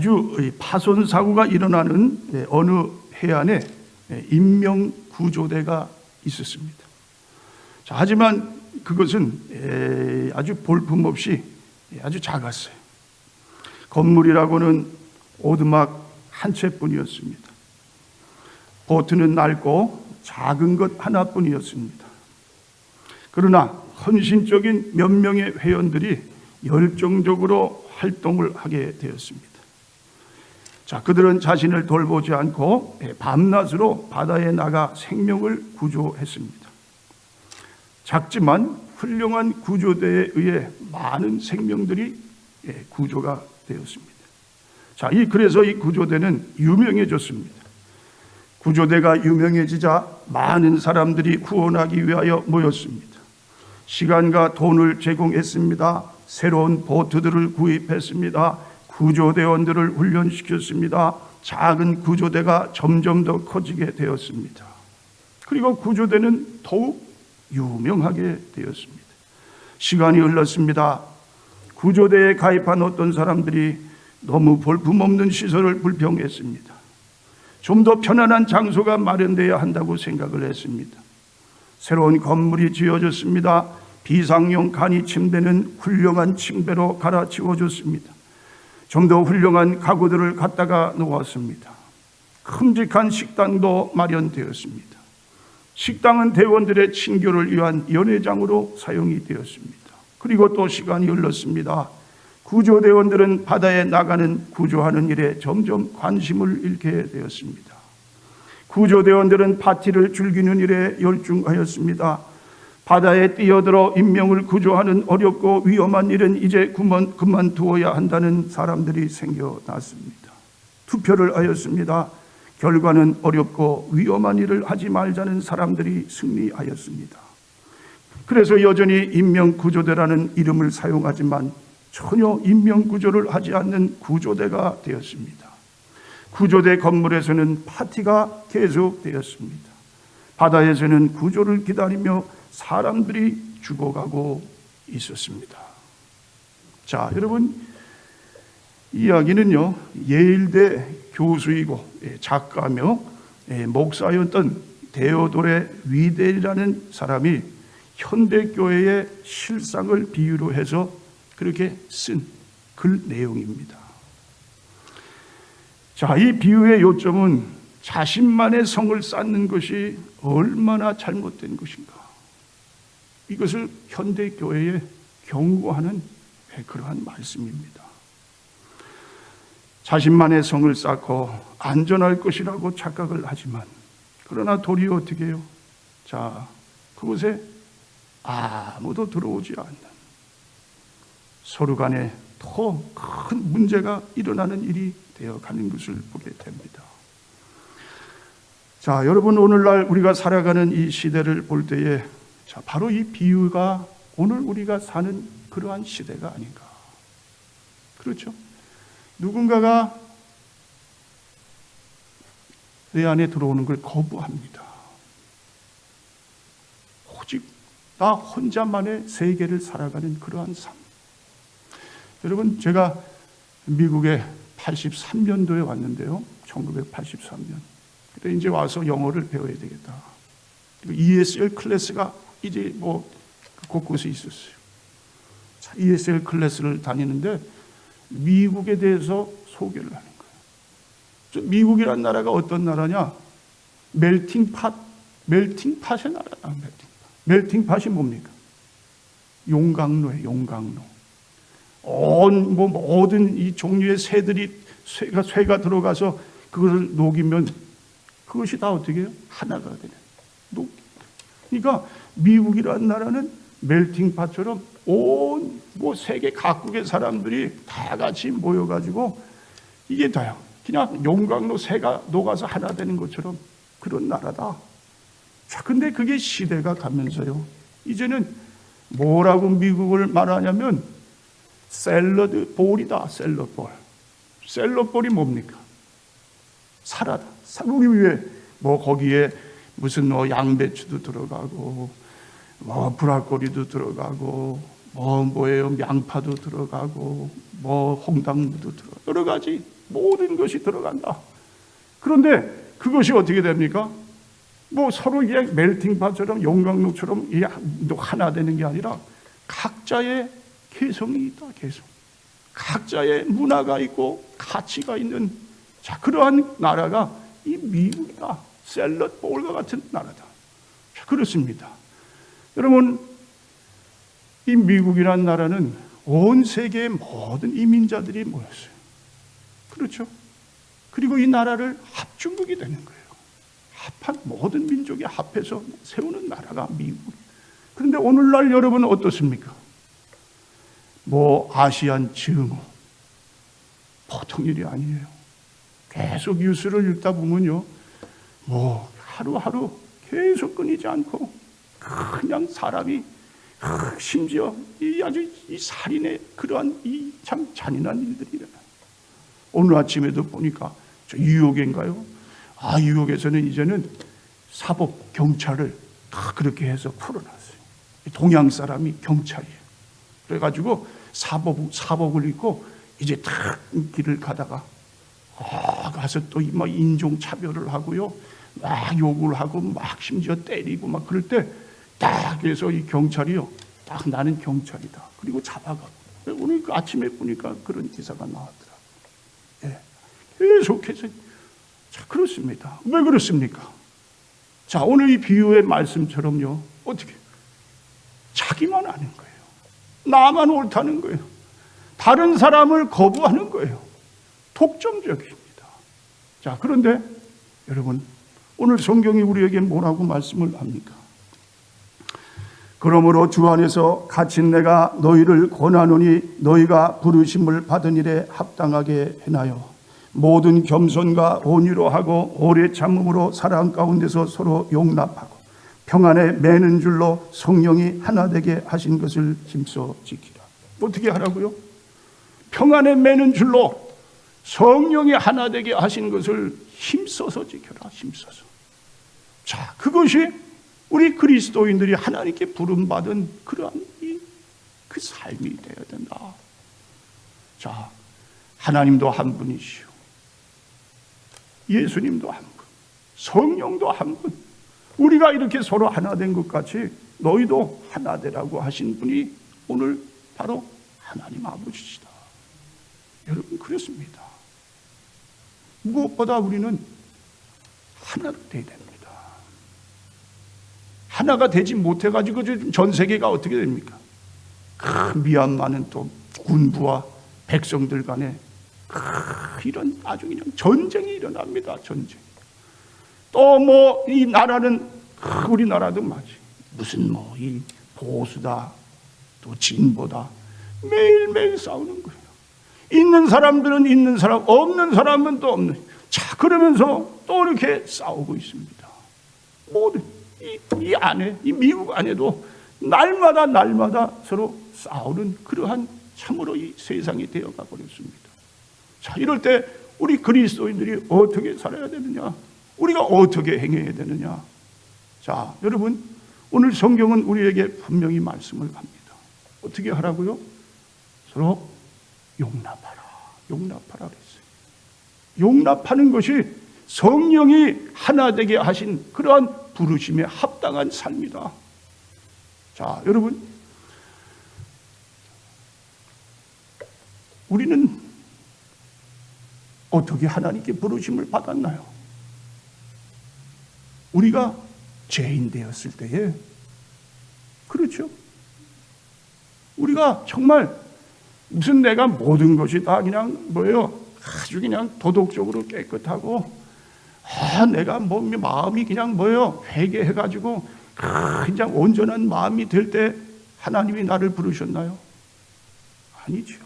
아주 파손 사고가 일어나는 어느 해안에 인명 구조대가 있었습니다. 자, 하지만 그것은 아주 볼품없이 아주 작았어요. 건물이라고는 오두막 한 채뿐이었습니다. 보트는 낡고 작은 것 하나뿐이었습니다. 그러나 헌신적인 몇 명의 회원들이 열정적으로 활동을 하게 되었습니다. 자, 그들은 자신을 돌보지 않고 밤낮으로 바다에 나가 생명을 구조했습니다. 작지만 훌륭한 구조대에 의해 많은 생명들이 구조가 되었습니다. 자, 그래서 이 구조대는 유명해졌습니다. 구조대가 유명해지자 많은 사람들이 후원하기 위하여 모였습니다. 시간과 돈을 제공했습니다. 새로운 보트들을 구입했습니다. 구조대원들을 훈련시켰습니다. 작은 구조대가 점점 더 커지게 되었습니다. 그리고 구조대는 더욱 유명하게 되었습니다. 시간이 흘렀습니다. 구조대에 가입한 어떤 사람들이 너무 볼품없는 시설을 불평했습니다. 좀 더 편안한 장소가 마련되어야 한다고 생각을 했습니다. 새로운 건물이 지어졌습니다. 비상용 간이 침대는 훌륭한 침대로 갈아치워졌습니다. 좀 더 훌륭한 가구들을 갖다가 놓았습니다. 큼직한 식당도 마련되었습니다. 식당은 대원들의 친교를 위한 연회장으로 사용이 되었습니다. 그리고 또 시간이 흘렀습니다. 구조대원들은 바다에 나가는 구조하는 일에 점점 관심을 잃게 되었습니다. 구조대원들은 파티를 즐기는 일에 열중하였습니다. 바다에 뛰어들어 인명을 구조하는 어렵고 위험한 일은 이제 그만두어야 한다는 사람들이 생겨났습니다. 투표를 하였습니다. 결과는 어렵고 위험한 일을 하지 말자는 사람들이 승리하였습니다. 그래서 여전히 인명구조대라는 이름을 사용하지만 전혀 인명구조를 하지 않는 구조대가 되었습니다. 구조대 건물에서는 파티가 계속되었습니다. 바다에서는 구조를 기다리며 사람들이 죽어가고 있었습니다. 자, 여러분, 이야기는요, 예일대 교수이고 작가며 목사였던 데오도레 위델이라는 사람이 현대교회의 실상을 비유로 해서 그렇게 쓴 글 내용입니다. 자, 이 비유의 요점은 자신만의 성을 쌓는 것이 얼마나 잘못된 것인가, 이것을 현대교회에 경고하는 그러한 말씀입니다. 자신만의 성을 쌓고 안전할 것이라고 착각을 하지만, 그러나 도리어 어떻게 해요? 자, 그곳에 아무도 들어오지 않는, 서로 간에 더 큰 문제가 일어나는 일이 되어가는 것을 보게 됩니다. 자, 여러분, 오늘날 우리가 살아가는 이 시대를 볼 때에 자, 바로 이 비유가 오늘 우리가 사는 그러한 시대가 아닌가. 그렇죠? 누군가가 내 안에 들어오는 걸 거부합니다. 오직 나 혼자만의 세계를 살아가는 그러한 삶. 여러분, 제가 미국에 83년도에 왔는데요. 1983년. 그래 이제 와서 영어를 배워야 되겠다. ESL 클래스가 이제 곳곳에 있었어요. 자, ESL 클래스를 다니는데 미국에 대해서 소개를 하는 거예요. 미국이란 나라가 어떤 나라냐? 멜팅팟의 나라다. 멜팅팟이 뭡니까? 용광로예요. 용광로. 모든 이 종류의 쇠가 들어가서 그것을 녹이면 그것이 다 어떻게 해요? 하나가 되는. 그러니까 미국이라는 나라는 멜팅팟처럼 온 세계 각국의 사람들이 다 같이 모여가지고 이게 다요. 그냥 용광로 새가 녹아서 하나 되는 것처럼 그런 나라다. 자, 근데 그게 시대가 가면서요. 이제는 뭐라고 미국을 말하냐면 샐러드 볼이다. 샐러드 볼. 샐러드 볼이 뭡니까? 사라다. 우리 위에 거기에 무슨 양배추도 들어가고 브라콜리도 들어가고 뭐예요? 양파도 들어가고 홍당무도 들어가고 여러 가지 모든 것이 들어간다. 그런데 그것이 어떻게 됩니까? 뭐 서로 그냥 멜팅팟처럼 용광로처럼 하나 되는 게 아니라 각자의 개성이 있다. 개성. 각자의 문화가 있고 가치가 있는 그러한 나라가 이 미국이다. 샐러드 볼과 같은 나라다. 그렇습니다. 여러분, 이 미국이라는 나라는 온 세계의 모든 이민자들이 모였어요. 그렇죠? 그리고 이 나라를 합중국이 되는 거예요. 합한 모든 민족이 합해서 세우는 나라가 미국. 그런데 오늘날 여러분은 어떻습니까? 뭐 아시안 증오 보통 일이 아니에요. 계속 뉴스를 읽다 보면요, 뭐 하루하루 계속 끊이지 않고 그냥 사람이 심지어 아주 이 살인의 그러한 이 참 잔인한 일들이 일어나요. 오늘 아침에도 보니까 저 뉴욕인가요? 뉴욕에서는 이제는 사법 경찰을 다 그렇게 해서 풀어놨어요. 동양 사람이 경찰이에요. 그래가지고 사복을 입고 이제 탁 길을 가다가 가서 또 막 인종 차별을 하고요, 막 욕을 하고 막 심지어 때리고 막 그럴 때 딱 해서 이 경찰이요, 딱 나는 경찰이다. 그리고 잡아가고. 오늘 그 아침에 보니까 그런 기사가 나왔더라고요. 예. 계속해서 그렇습니다. 왜 그렇습니까? 자, 오늘 이 비유의 말씀처럼요, 어떻게 자기만 아는 거예요. 나만 옳다는 거예요. 다른 사람을 거부하는 거예요. 독점적입니다. 자, 그런데 여러분, 오늘 성경이 우리에게 뭐라고 말씀을 합니까? 그러므로 주 안에서 갇힌 내가 너희를 권하노니 너희가 부르심을 받은 일에 합당하게 해나요. 모든 겸손과 온유로 하고 오래 참음으로 사랑 가운데서 서로 용납하고 평안에 매는 줄로 성령이 하나 되게 하신 것을 힘써 지키라. 어떻게 하라고요? 평안에 매는 줄로 성령이 하나 되게 하신 것을 힘써서 지켜라. 힘써서. 자, 그것이 우리 그리스도인들이 하나님께 부름받은 그러한 그 삶이 되어야 된다. 자, 하나님도 한 분이시오. 예수님도 한 분, 성령도 한 분. 우리가 이렇게 서로 하나 된 것 같이 너희도 하나 되라고 하신 분이 오늘 바로 하나님 아버지시다. 여러분, 그렇습니다. 무엇보다 우리는 하나가 되어야 됩니다. 하나가 되지 못해가지고 전 세계가 어떻게 됩니까? 미얀마는 또 군부와 백성들 간에 이런 아주 그냥 전쟁이 일어납니다. 전쟁. 또 뭐 이 나라는 우리나라도 마치 무슨 뭐 이 보수다 또 진보다 매일매일 싸우는 거예요. 있는 사람들은 있는 사람, 없는 사람은 또 없는. 자, 그러면서 또 이렇게 싸우고 있습니다. 모든 이 안에, 이 미국 안에도 날마다 서로 싸우는 그러한 참으로 이 세상이 되어가 버렸습니다. 자, 이럴 때 우리 그리스도인들이 어떻게 살아야 되느냐? 우리가 어떻게 행해야 되느냐? 자, 여러분, 오늘 성경은 우리에게 분명히 말씀을 합니다. 어떻게 하라고요? 서로 용납하라. 용납하라 그랬어요. 용납하는 것이 성령이 하나 되게 하신 그러한 부르심에 합당한 삶이다. 자, 여러분, 우리는 어떻게 하나님께 부르심을 받았나요? 우리가 죄인 되었을 때에, 그렇죠? 우리가 정말 무슨 내가 모든 것이 다 그냥 뭐예요? 아주 그냥 도덕적으로 깨끗하고, 내가 뭐 마음이 그냥 뭐예요? 회개해가지고 그냥 온전한 마음이 될 때 하나님이 나를 부르셨나요? 아니죠.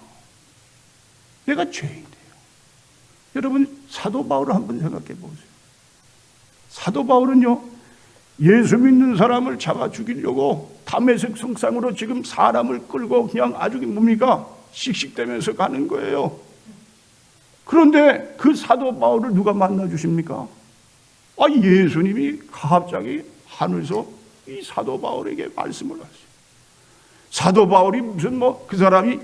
내가 죄인이에요. 여러분, 사도 바울을 한번 생각해 보세요. 사도 바울은요, 예수 믿는 사람을 잡아 죽이려고 다메섹 성상으로 지금 사람을 끌고 그냥 아주 뭡니까? 씩씩대면서 가는 거예요. 그런데 그 사도 바울을 누가 만나 주십니까? 예수님이 갑자기 하늘에서 이 사도 바울에게 말씀을 하세요. 사도 바울이 무슨 그 사람이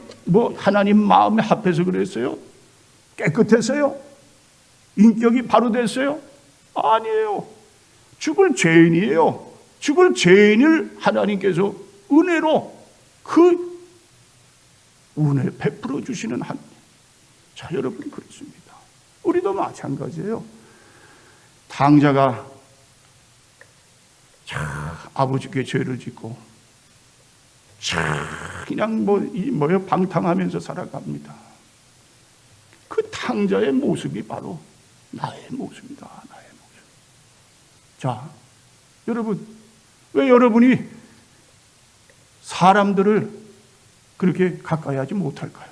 하나님 마음에 합해서 그랬어요? 깨끗했어요? 인격이 바로 됐어요? 아니에요. 죽을 죄인이에요. 죽을 죄인을 하나님께서 은혜로 그 은혜 베풀어 주시는 하나님. 자, 여러분 그렇습니다. 우리도 마찬가지예요. 탕자가 아버지께 죄를 짓고 그냥 방탕하면서 살아갑니다. 그 탕자의 모습이 바로 나의 모습이다. 나의 모습. 자, 여러분, 왜 여러분이 사람들을 그렇게 가까이 하지 못할까요?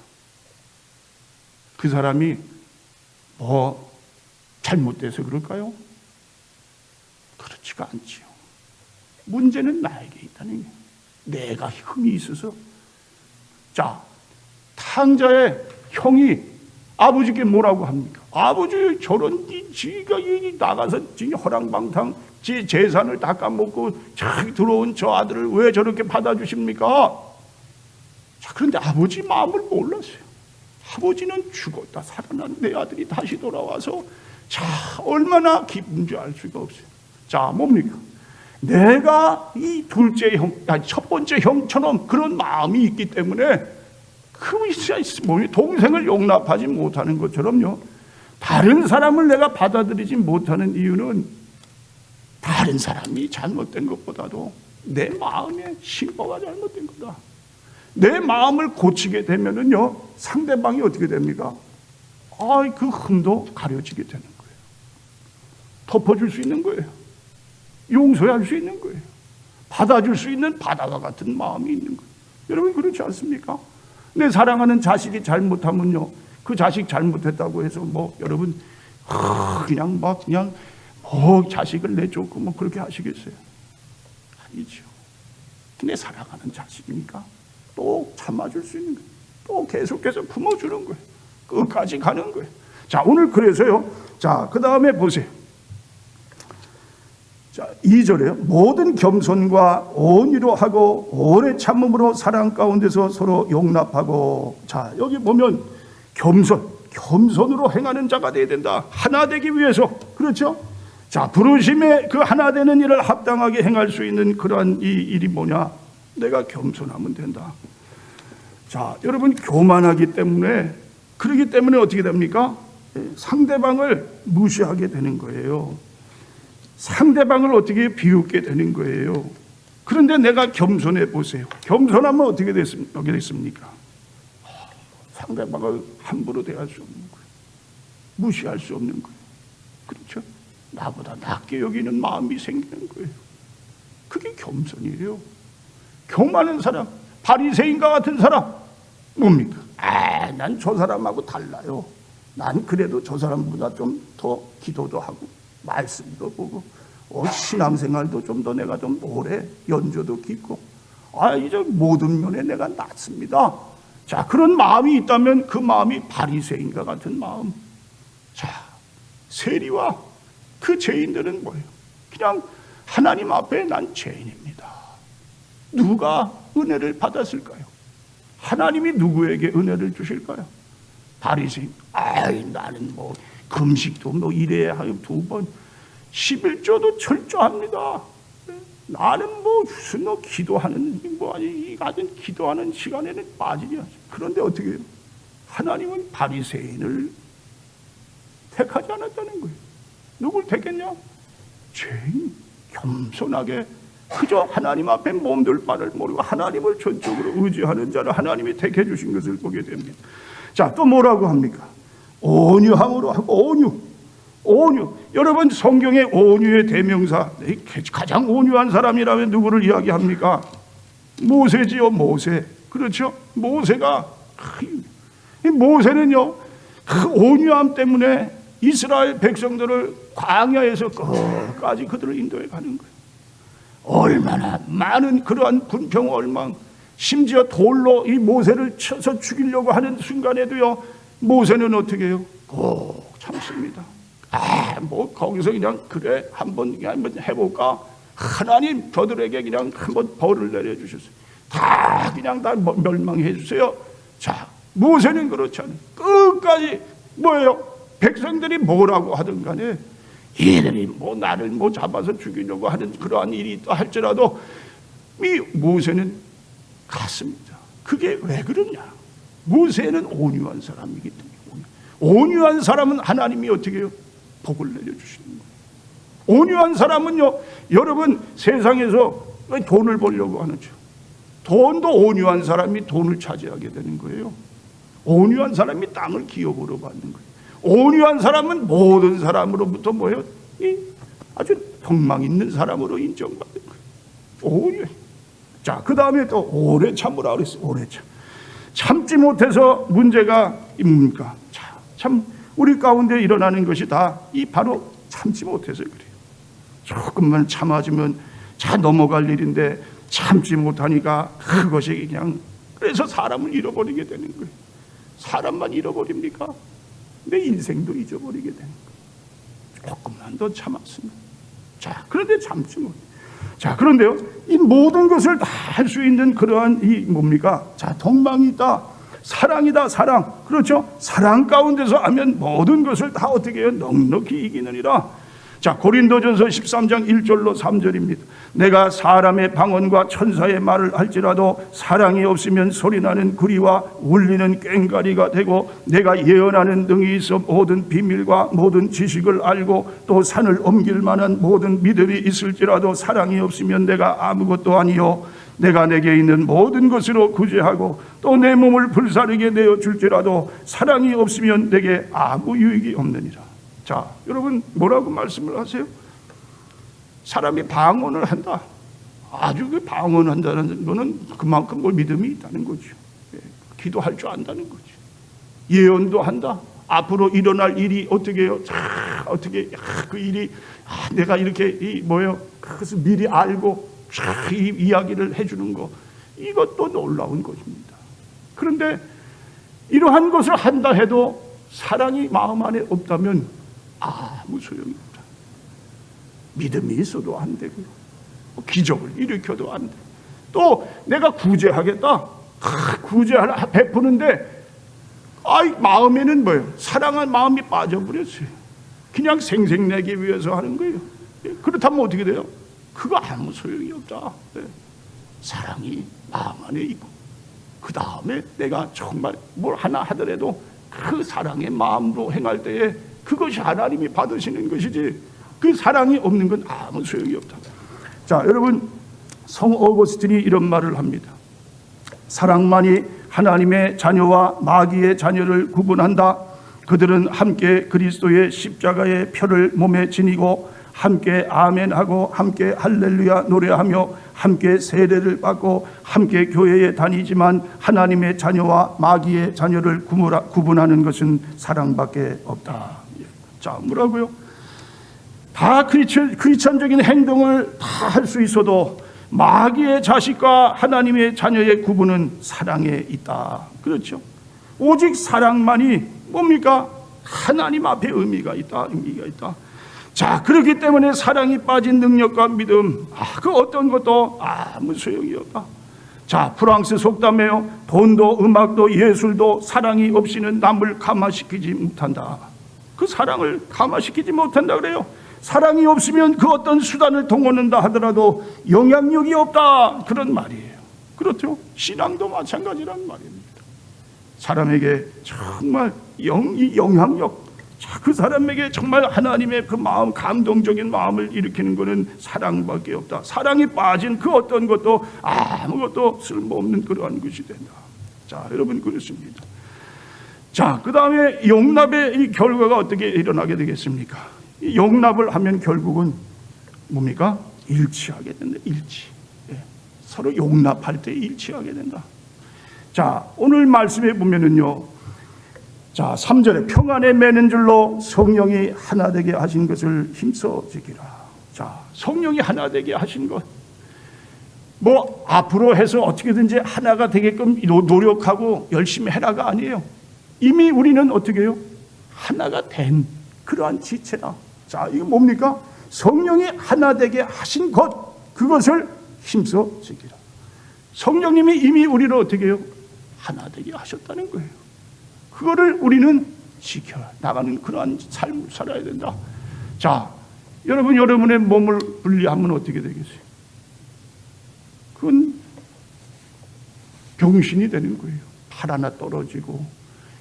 그 사람이 뭐 잘못돼서 그럴까요? 그렇지가 않지요. 문제는 나에게 있다는 거예요. 내가 흠이 있어서. 자, 탕자의 형이 아버지께 뭐라고 합니까? 아버지, 저런 지가 나가서 허랑방탕 지 재산을 다 까먹고 들어온 저 아들을 왜 저렇게 받아주십니까? 자, 그런데 아버지 마음을 몰랐어요. 아버지는 죽었다 살아난 내 아들이 다시 돌아와서 자, 얼마나 기쁜지 알 수가 없어요. 자, 뭡니까? 내가 이 둘째 형, 첫 번째 형처럼 그런 마음이 있기 때문에 그 동생을 용납하지 못하는 것처럼요. 다른 사람을 내가 받아들이지 못하는 이유는 다른 사람이 잘못된 것보다도 내 마음의 신보가 잘못된 거다. 내 마음을 고치게 되면은요, 상대방이 어떻게 됩니까? 그 흠도 가려지게 되는 거예요. 덮어줄 수 있는 거예요. 용서할 수 있는 거예요. 받아줄 수 있는 바다와 같은 마음이 있는 거예요. 여러분 그렇지 않습니까? 내 사랑하는 자식이 잘못하면요, 그 자식 잘못했다고 해서 여러분 그냥 자식을 내쫓고 그렇게 하시겠어요? 아니죠. 내 사랑하는 자식이니까 또 참아줄 수 있는 거예요. 또 계속해서 품어주는 거예요. 끝까지 가는 거예요. 자, 오늘 그래서요. 자, 그 다음에 보세요. 자, 2절에요. 모든 겸손과 온유로 하고 오래 참음으로 사랑 가운데서 서로 용납하고. 자, 여기 보면 겸손으로 행하는 자가 되어야 된다. 하나 되기 위해서. 그렇죠? 자, 부르심에 그 하나 되는 일을 합당하게 행할 수 있는 그러한 이 일이 뭐냐? 내가 겸손하면 된다. 자, 여러분 교만하기 때문에, 그러기 때문에 어떻게 됩니까? 상대방을 무시하게 되는 거예요. 상대방을 어떻게 비웃게 되는 거예요. 그런데 내가 겸손해 보세요. 겸손하면 어떻게 됐습니까? 상대방을 함부로 대할 수 없는 거예요. 무시할 수 없는 거예요. 그렇죠? 나보다 낮게 여기는 마음이 생기는 거예요. 그게 겸손이에요. 교만한 사람, 바리새인과 같은 사람 뭡니까? 난 저 사람하고 달라요. 난 그래도 저 사람보다 좀 더 기도도 하고 말씀도 보고 신앙생활도 좀 더 내가 좀 오래 연조도 깊고 이제 모든 면에 내가 낫습니다. 자, 그런 마음이 있다면 그 마음이 바리새인과 같은 마음. 자, 세리와 그 죄인들은 뭐예요? 그냥 하나님 앞에 난 죄인입니다. 누가 은혜를 받았을까요? 하나님이 누구에게 은혜를 주실까요? 바리새인, 나는 금식도 이래야 하여 2번, 11조도 철저합니다. 나는 무슨 기도하는 이 같은 기도하는 시간에는 빠지지 않습니다. 그런데 어떻게 해요? 하나님은 바리새인을 택하지 않았다는 거예요. 누굴 택했냐? 죄인, 겸손하게 그저 하나님 앞에 몸둘 바를 모르고 하나님을 전적으로 의지하는 자를 하나님이 택해 주신 것을 보게 됩니다. 자, 또 뭐라고 합니까? 온유함으로 하고 온유. 여러분 성경의 온유의 대명사, 가장 온유한 사람이라면 누구를 이야기합니까? 모세지요. 모세. 그렇죠? 모세는요, 그 온유함 때문에 이스라엘 백성들을 광야에서 끝까지 그들을 인도해 가는 거예요. 얼마나 많은 그러한 분평 얼망, 심지어 돌로 이 모세를 쳐서 죽이려고 하는 순간에도요, 모세는 어떻게 해요? 꼭 참습니다. 거기서 그냥 그래 한번 해볼까? 하나님 저들에게 그냥 한번 벌을 내려주셨어요. 다 멸망해 주세요. 자, 모세는 그렇지 않아요. 끝까지 뭐예요? 백성들이 뭐라고 하든 간에 얘들이 뭐 나를 뭐 잡아서 죽이려고 하는 그러한 일이 있다 할지라도 이 모세는 갔습니다. 그게 왜 그러냐? 모세는 온유한 사람이기 때문에. 온유한 사람은 하나님이 어떻게 해요? 복을 내려주시는 거예요. 온유한 사람은요, 여러분 세상에서 돈을 벌려고 하는죠. 돈도 온유한 사람이 돈을 차지하게 되는 거예요. 온유한 사람이 땅을 기업으로 받는 거예요. 온유한 사람은 모든 사람으로부터 뭐예요? 아주 덕망 있는 사람으로 인정받는 거예요. 온유. 자, 그 다음에 또 오래 참으라 그랬어요. 오래 참지 못해서 문제가 뭡니까? 참 우리 가운데 일어나는 것이 다 이 바로 참지 못해서 그래요. 조금만 참아주면 자 넘어갈 일인데 참지 못하니까 그것이 그냥 그래서 사람을 잃어버리게 되는 거예요. 사람만 잃어버립니까? 내 인생도 잊어버리게 되는 거예요. 조금만 더 참았으면. 자, 그런데 참지 못. 자, 그런데요, 이 모든 것을 다 할 수 있는 그러한 이 뭡니까? 자, 덕망이 있다. 사랑이다, 사랑. 그렇죠? 사랑 가운데서 하면 모든 것을 다 어떻게 해요? 넉넉히 이기느니라. 자, 고린도전서 13장 1절로 3절입니다. 내가 사람의 방언과 천사의 말을 할지라도 사랑이 없으면 소리나는 구리와 울리는 꽹과리가 되고, 내가 예언하는 등이 있어 모든 비밀과 모든 지식을 알고 또 산을 옮길 만한 모든 믿음이 있을지라도 사랑이 없으면 내가 아무것도 아니요, 내가 내게 있는 모든 것으로 구제하고 또 내 몸을 불사르게 내어 줄지라도 사랑이 없으면 내게 아무 유익이 없느니라. 자, 여러분 뭐라고 말씀을 하세요? 사람이 방언을 한다. 아주 그 방언한다는 거는 그만큼 뭐 믿음이 있다는 거죠. 기도할 줄 안다는 거죠. 예언도 한다. 앞으로 일어날 일이 어떻게 해요? 자, 어떻게 그 일이 내가 이렇게 뭐예요? 그것을 미리 알고 이 이야기를 해주는 거, 이것도 놀라운 것입니다. 그런데 이러한 것을 한다 해도 사랑이 마음 안에 없다면 아무 소용이 없다. 믿음이 있어도 안 되고요, 기적을 일으켜도 안 돼. 또 내가 구제하겠다, 구제를 베푸는데 마음에는 뭐예요? 사랑한 마음이 빠져버렸어요. 그냥 생색내기 위해서 하는 거예요. 그렇다면 어떻게 돼요? 그거 아무 소용이 없다. 사랑이 마음 안에 있고 그 다음에 내가 정말 뭘 하나 하더라도 그 사랑의 마음으로 행할 때에 그것이 하나님이 받으시는 것이지, 그 사랑이 없는 건 아무 소용이 없다. 자, 여러분, 성 어거스틴이 이런 말을 합니다. 사랑만이 하나님의 자녀와 마귀의 자녀를 구분한다. 그들은 함께 그리스도의 십자가의 표를 몸에 지니고 함께 아멘하고 함께 할렐루야 노래하며 함께 세례를 받고 함께 교회에 다니지만 하나님의 자녀와 마귀의 자녀를 구분하는 것은 사랑밖에 없다. 자, 뭐라고요? 다 크리스천적인 행동을 다 할 수 있어도 마귀의 자식과 하나님의 자녀의 구분은 사랑에 있다. 그렇죠? 오직 사랑만이 뭡니까? 하나님 앞에 의미가 있다. 자, 그렇기 때문에 사랑이 빠진 능력과 믿음, 그 어떤 것도 아무 소용이 없다. 자, 프랑스 속담에요, 돈도 음악도 예술도 사랑이 없이는 남을 감화시키지 못한다. 그 사랑을 감화시키지 못한다 그래요. 사랑이 없으면 그 어떤 수단을 동원한다 하더라도 영향력이 없다, 그런 말이에요. 그렇죠? 신앙도 마찬가지란 말입니다. 사람에게 정말 영향력, 그 사람에게 정말 하나님의 그 마음, 감동적인 마음을 일으키는 것은 사랑밖에 없다. 사랑이 빠진 그 어떤 것도 아무것도 쓸모없는 그러한 것이 된다. 자, 여러분, 그렇습니다. 자, 그 다음에 용납의 이 결과가 어떻게 일어나게 되겠습니까? 이 용납을 하면 결국은 뭡니까? 일치하게 된다. 일치. 서로 용납할 때 일치하게 된다. 자, 오늘 말씀에 보면은요, 자, 3절에 평안에 매는 줄로 성령이 하나 되게 하신 것을 힘써 지키라. 자, 성령이 하나 되게 하신 것, 뭐 앞으로 해서 어떻게든지 하나가 되게끔 노력하고 열심히 해라가 아니에요. 이미 우리는 어떻게 해요? 하나가 된 그러한 지체다. 자, 이거 뭡니까? 성령이 하나 되게 하신 것, 그것을 힘써 지키라. 성령님이 이미 우리를 어떻게 해요? 하나 되게 하셨다는 거예요. 그거를 우리는 지켜 나가는 그러한 삶을 살아야 된다. 자, 여러분, 여러분의 몸을 분리하면 어떻게 되겠어요? 그건 병신이 되는 거예요. 팔 하나 떨어지고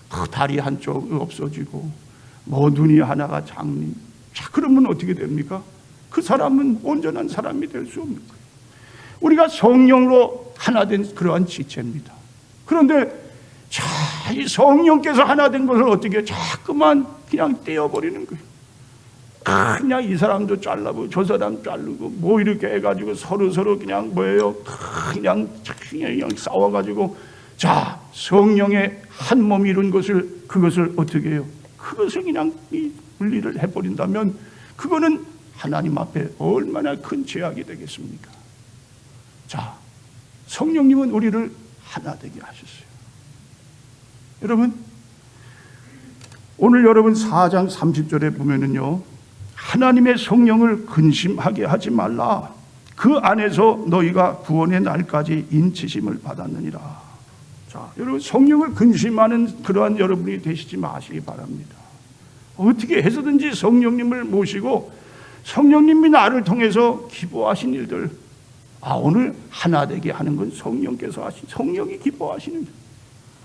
그 다리 한쪽 없어지고 눈이 하나가 장님. 자, 그러면 어떻게 됩니까? 그 사람은 온전한 사람이 될 수 없는 거예요. 우리가 성령으로 하나 된 그러한 지체입니다. 그런데 자, 이 성령께서 하나 된 것을 어떻게 자꾸만 그냥 떼어버리는 거예요. 그냥 이 사람도 잘라고 저 사람 자르고 뭐 이렇게 해가지고 서로 그냥 뭐예요? 그냥 싸워가지고 자, 성령의 한 몸이 이룬 것을 그것을 어떻게 해요? 그것을 그냥 분리를 해버린다면 그거는 하나님 앞에 얼마나 큰 죄악이 되겠습니까? 자, 성령님은 우리를 하나 되게 하셨어요. 여러분, 오늘 여러분 4장 30절에 보면은요, 하나님의 성령을 근심하게 하지 말라. 그 안에서 너희가 구원의 날까지 인치심을 받았느니라. 자, 여러분, 성령을 근심하는 그러한 여러분이 되시지 마시기 바랍니다. 어떻게 해서든지 성령님을 모시고 성령님이 나를 통해서 기뻐하신 일들, 오늘 하나 되게 하는 건 성령께서 하신, 성령이 기뻐하시는 일.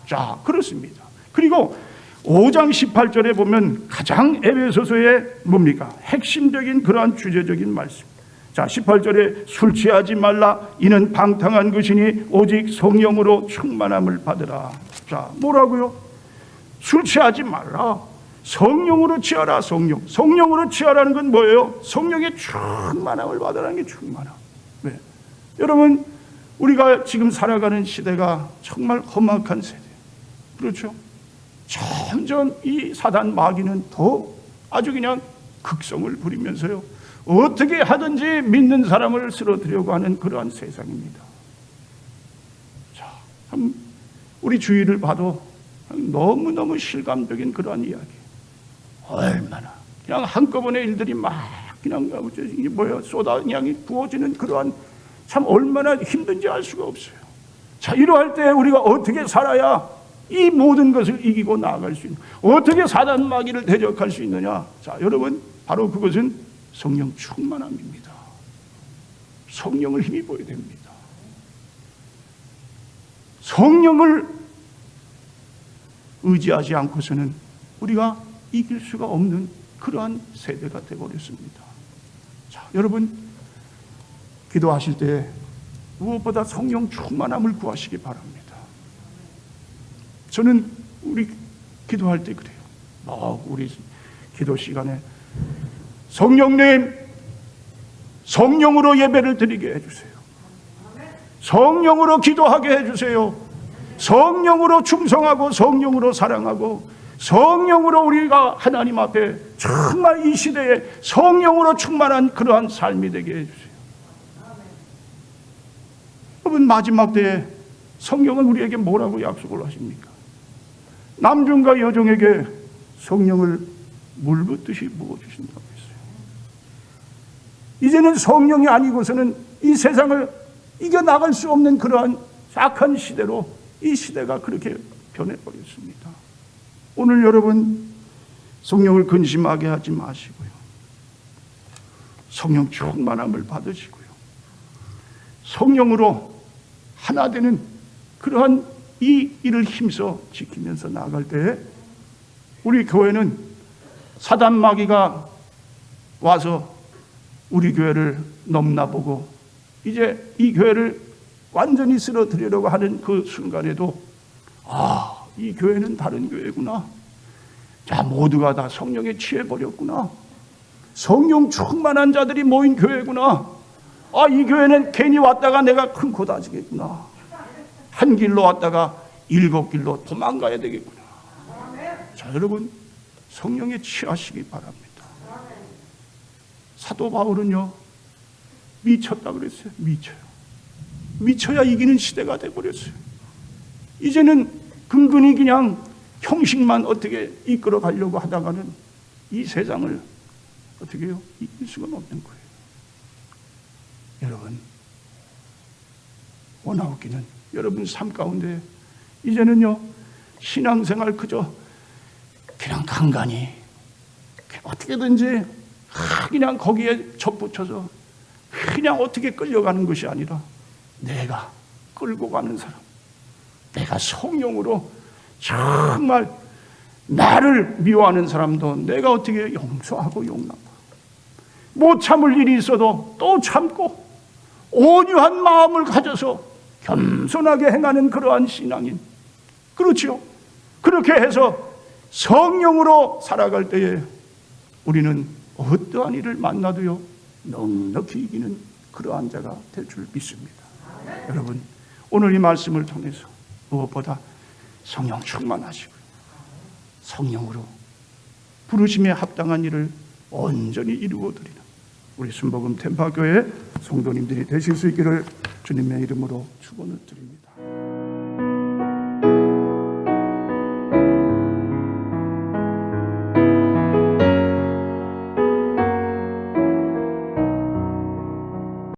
자, 그렇습니다. 그리고 5장 18절에 보면 가장 에베소서의 뭡니까? 핵심적인 그러한 주제적인 말씀. 자, 18절에 술 취하지 말라. 이는 방탕한 것이니 오직 성령으로 충만함을 받으라. 자, 뭐라고요? 술 취하지 말라. 성령으로 취하라. 성령으로 취하라는 건 뭐예요? 성령의 충만함을 받으라는 게 충만함. 네. 여러분, 우리가 지금 살아가는 시대가 정말 험악한 세대. 그렇죠? 점점 이 사단 마귀는 더 아주 그냥 극성을 부리면서요, 어떻게 하든지 믿는 사람을 쓰러뜨리려고 하는 그러한 세상입니다. 자, 우리 주위를 봐도 너무너무 실감적인 그러한 이야기. 얼마나 그냥 한꺼번에 일들이 막 그냥 이게 뭐야 쏟아 그냥 부어지는 그러한, 참 얼마나 힘든지 알 수가 없어요. 자, 이러할 때 우리가 어떻게 살아야 이 모든 것을 이기고 나아갈 수 있는, 어떻게 사단 마귀를 대적할 수 있느냐? 자, 여러분, 바로 그것은 성령 충만함입니다. 성령을 힘입어야 됩니다. 성령을 의지하지 않고서는 우리가 이길 수가 없는 그러한 세대가 되어버렸습니다. 자, 여러분, 기도하실 때 무엇보다 성령 충만함을 구하시기 바랍니다. 저는 우리 기도할 때 그래요. 우리 기도 시간에 성령님, 성령으로 예배를 드리게 해주세요. 성령으로 기도하게 해주세요. 성령으로 충성하고 성령으로 사랑하고 성령으로 우리가 하나님 앞에 정말 이 시대에 성령으로 충만한 그러한 삶이 되게 해주세요. 여러분, 마지막 때에 성령은 우리에게 뭐라고 약속을 하십니까? 남종과 여종에게 성령을 물붓듯이 부어주신다고 했어요. 이제는 성령이 아니고서는 이 세상을 이겨나갈 수 없는 그러한 악한 시대로 이 시대가 그렇게 변해버렸습니다. 오늘 여러분, 성령을 근심하게 하지 마시고요, 성령 충만함을 받으시고요, 성령으로 하나 되는 그러한 이 일을 힘써 지키면서 나아갈 때 우리 교회는 사단 마귀가 와서 우리 교회를 넘나보고 이제 이 교회를 완전히 쓰러뜨리려고 하는 그 순간에도 이 교회는 다른 교회구나. 자, 모두가 다 성령에 취해버렸구나. 성령 충만한 자들이 모인 교회구나. 이 교회는 괜히 왔다가 내가 큰 코 다지겠구나. 한 길로 왔다가 7길로 도망가야 되겠구나. 자, 여러분, 성령에 취하시기 바랍니다. 사도 바울은요, 미쳤다 그랬어요. 미쳐야 이기는 시대가 돼버렸어요. 이제는 근근히 그냥 형식만 어떻게 이끌어 가려고 하다가는 이 세상을 어떻게 해요? 이길 수가 없는 거예요. 여러분, 원하옵기는 여러분 삶 가운데 이제는요, 신앙생활 그저 그냥 간간히 어떻게든지 그냥 거기에 접붙여서 그냥 어떻게 끌려가는 것이 아니라 내가 끌고 가는 사람, 내가 성령으로 정말 나를 미워하는 사람도 내가 어떻게 용서하고 용납하고, 못 참을 일이 있어도 또 참고 온유한 마음을 가져서 겸손하게 행하는 그러한 신앙인, 그렇죠? 그렇게 해서 성령으로 살아갈 때에 우리는 어떠한 일을 만나도요 넉넉히 이기는 그러한 자가 될 줄 믿습니다. 여러분, 오늘 이 말씀을 통해서 무엇보다 성령 충만하시고 성령으로 부르심에 합당한 일을 온전히 이루어드리는 우리 순복음 템파교회 성도님들이 되실 수 있기를 주님의 이름으로 축원을 드립니다.